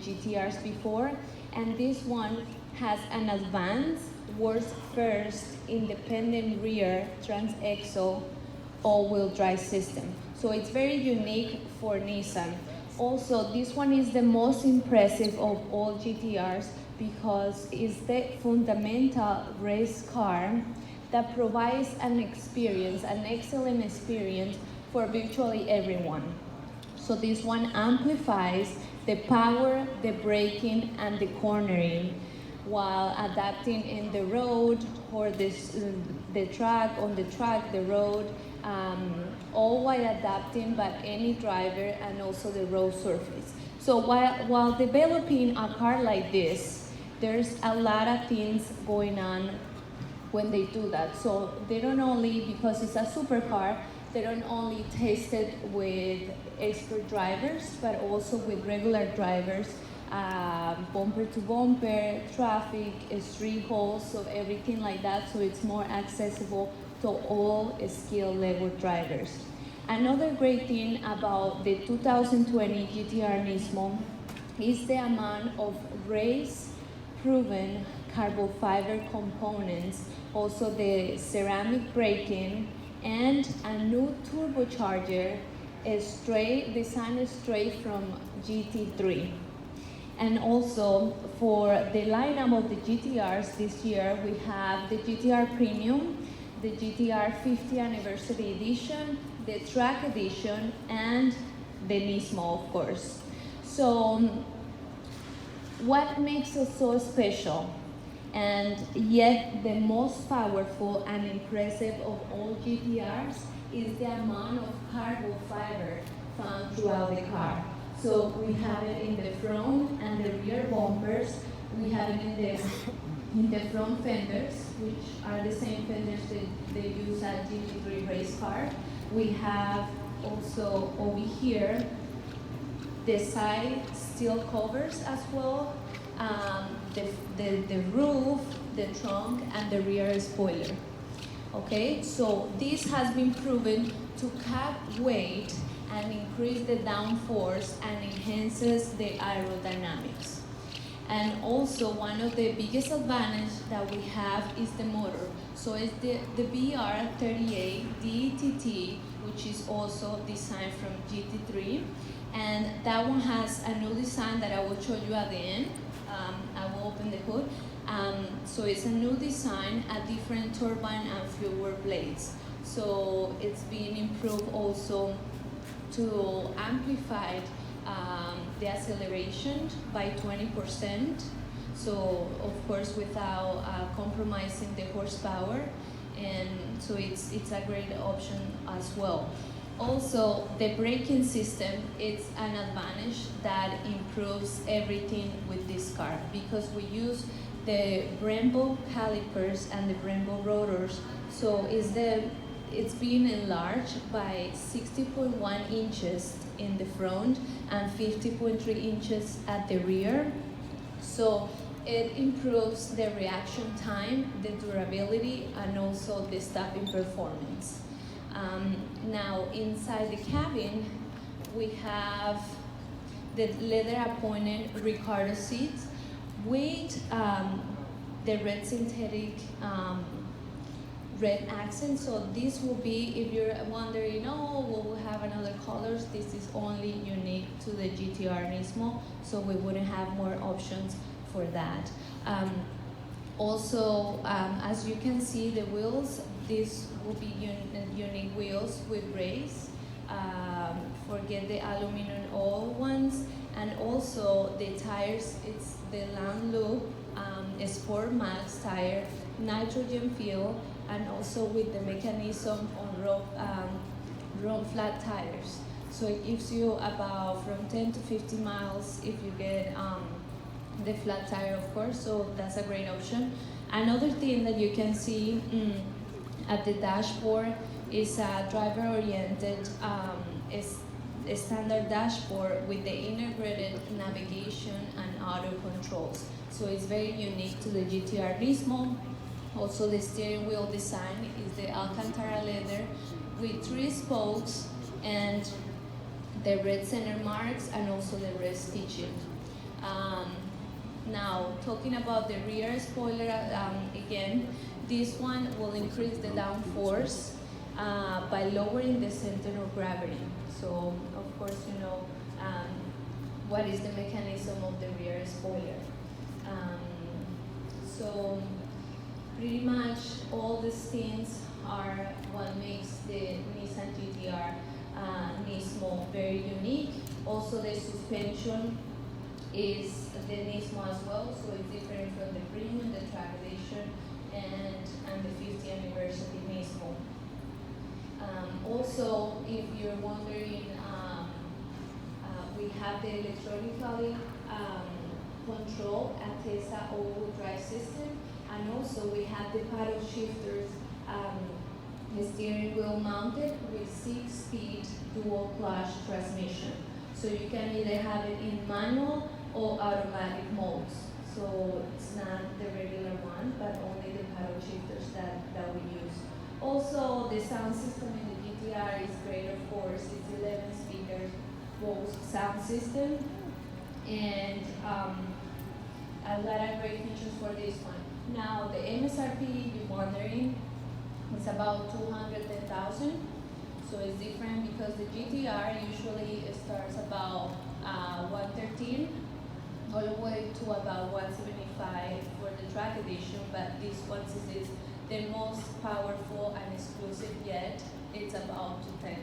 GTRs before, and this one has an advanced, world's first independent rear transaxle all-wheel drive system. So it's very unique for Nissan. Also, this one is the most impressive of all GTRs because it's the fundamental race car that provides an experience, an excellent experience for virtually everyone. So this one amplifies the power, the braking, and the cornering while adapting in the road or the track, the road, all while adapting by any driver and also the road surface. So while developing a car like this, there's a lot of things going on when they do that. So they don't only, because it's a supercar, they don't only test it with expert drivers, but also with regular drivers, bumper to bumper, traffic, street holes, so everything like that, so it's more accessible to all skill level drivers. Another great thing about the 2020 GT-R NISMO is the amount of race-proven carbon fiber components, also the ceramic braking, and a new turbocharger designed straight from GT3. And also for the lineup of the GTRs this year, we have the GT-R Premium, the GT-R 50th Anniversary Edition, the Track Edition, and the Nismo, of course. So what makes us so special and yet the most powerful and impressive of all GTRs is the amount of carbon fiber found throughout the car. So we have it in the front and the rear bumpers. We have it in the front fenders, which are the same fenders that they use at GT3 race car. We have also over here the side steel covers as well, the roof, the trunk, and the rear spoiler. Okay, so this has been proven to cut weight and increase the downforce and enhances the aerodynamics. And also one of the biggest advantages that we have is the motor. So it's the BR38 DTT, which is also designed from GT3. And that one has a new design that I will show you at the end. I will open the hood. So it's a new design, a different turbine and fuel blades. So it's being improved also to amplify the acceleration by 20%. So of course without compromising the horsepower, and so it's a great option as well. Also, the braking system, it's an advantage that improves everything with this car because we use the Brembos calipers and the Brembos rotors. So it's being enlarged by 60.1 inches in the front and 50.3 inches at the rear. So it improves the reaction time, the durability, and also the stopping performance. Now inside the cabin, we have the leather appointed Ricardo seats with the red synthetic red accent. So this will be, if you're wondering, oh, we'll have another colors, this is only unique to the GT-R NISMO, so we wouldn't have more options for that. Also, as you can see, the wheels, these will be unique wheels with race. Forget the aluminum oil ones. And also the tires, it's the Land Loop Sport Max tire, nitrogen fuel, and also with the mechanism on road flat tires. So it gives you about from 10 to 50 miles if you get the flat tire, of course, so that's a great option. Another thing that you can see at the dashboard is a driver-oriented a standard dashboard with the integrated navigation and auto controls. So it's very unique to the GT-R NISMO. Also, the steering wheel design is the Alcantara leather with 3 spokes and the red center marks and also the red stitching. Now, talking about the rear spoiler again, this one will increase the downforce by lowering the center of gravity. So, of course, you know what is the mechanism of the rear spoiler. So, pretty much all these things are what makes the Nissan GT-R NISMO very unique. Also, the suspension is the NISMO as well, so it's different from the premium, the track edition, and the 50th anniversary NISMO. Also, if you're wondering, we have the electronically control Atesa all-wheel drive system, and also we have the paddle shifters, the steering wheel mounted with 6-speed dual clutch transmission. So you can either have it in manual or automatic modes. So it's not the regular one, but only the paddle shifters that we use. Also, the sound system in the GT-R is great, of course. It's 11 speakers, Bose sound system, and a lot of great features for this one. Now, the MSRP, you're wondering, it's about 210,000. So it's different because the GT-R usually starts about 113 all the way to about 175 for the track edition, but this one is the most powerful and exclusive yet. It's about 210.